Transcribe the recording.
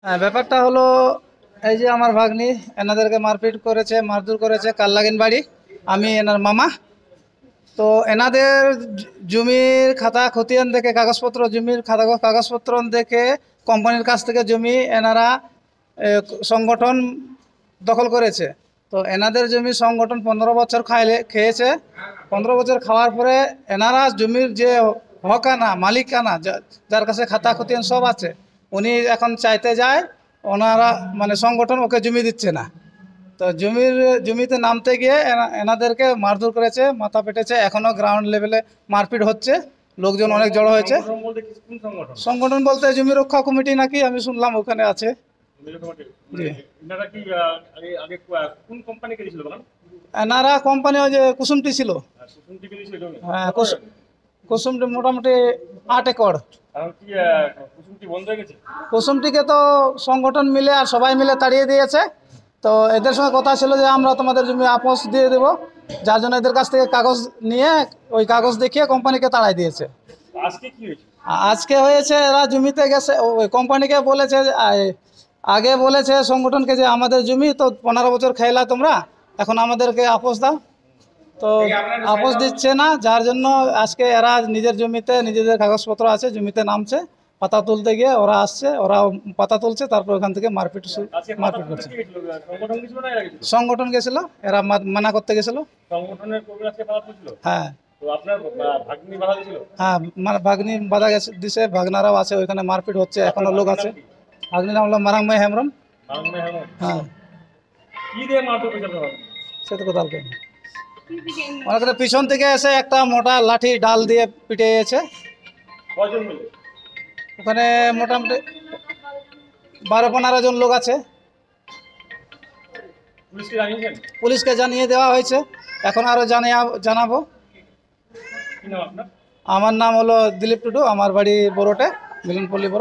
হ্যাঁ, ব্যাপারটা হলো এই যে আমার ভাগ্নি এনাদেরকে মারপিট করেছে, মারধর করেছে, কাল্লাগিন বাড়ি। আমি এনার মামা। তো এনাদের জমির খাতা খতিয়ান দেখে, কাগজপত্র, জমির খাতা কাগজপত্র দেখে কোম্পানির কাছ থেকে জমি এনারা সংগঠন দখল করেছে। তো এনাদের জমি সংগঠন 15 বছর খেয়েছে। 15 বছর খাওয়ার পরে এনারা জমির যে হকানা মালিকানা, যার কাছে খাতা খতিয়ান সব আছে, উনি এখন চাইতে যায়, ওনারা মানে সংগঠন ওকে জমি দিচ্ছে না। তো জমিতে নামতে গিয়ে এনাদেরকে মারধর করেছে, মাথা পেটেছে। এখনো গ্রাউন্ড লেভেলে মারপিট হচ্ছে, লোকজন অনেক জড়ো হয়েছে। সংগঠন বলতে জমি রক্ষা কমিটি নাকি আমি শুনলাম ওখানে আছে। জি, এনারা কোম্পানি ওই যে কুসুমটি ছিল। হ্যাঁ, কুসুমটি মোটামুটি 8 একর। কুসুমটিকে তো সংগঠন মিলে আর সবাই মিলে তাড়িয়ে দিয়েছে। তো এদের সঙ্গে কথা ছিল যে আমরা তোমাদের জমি আপোষ দিয়ে দেবো, যার জন্য এদের কাছ থেকে কাগজ নিয়ে ওই কাগজ দেখিয়ে কোম্পানিকে তাড়াই দিয়েছে। আজকে হয়েছে এরা জমিতে গেছে, ওই কোম্পানিকে বলেছে, আগে বলেছে সংগঠনকে যে আমাদের জমি তো 15 বছর খেলা তোমরা, এখন আমাদেরকে আপোষ দাও। তো আপোষ দিচ্ছে না, যার জন্য আজকে এরা নিজের জমিতে, নিজেদের কাগজপত্র আছে, জমিতে নামছে। পাতা তুলতে গিয়ে ওরা আসছে, ওরা পাতা তুলছে, তারপর ওখান থেকে মারপিট করছে। সংগঠন গেছিল, এরা মানা করতে গেছিল। হ্যাঁ, হ্যাঁ, মানে ভাগ্নি বাধা দিছে, ভাগনারাও আছে ওইখানে, মারপিট হচ্ছে, এখনো লোক আছে। ভাগ্নির নাম হলো মারাংময় হেমব্রম। হ্যাঁ, সে তো কোথাও অনেকটা পিছন থেকে এসে একটা মোটা লাঠি ডাল দিয়ে পিটিয়েছে। ওখানে মোটামুটি 12-15 জন লোক আছে। পুলিশকে জানিয়ে দেওয়া হয়েছে, এখন আরো জানাবো। আমার নাম হলো দিলীপ টুডু, আমার বাড়ি বড়োটে, মিলনপল্লী বড়।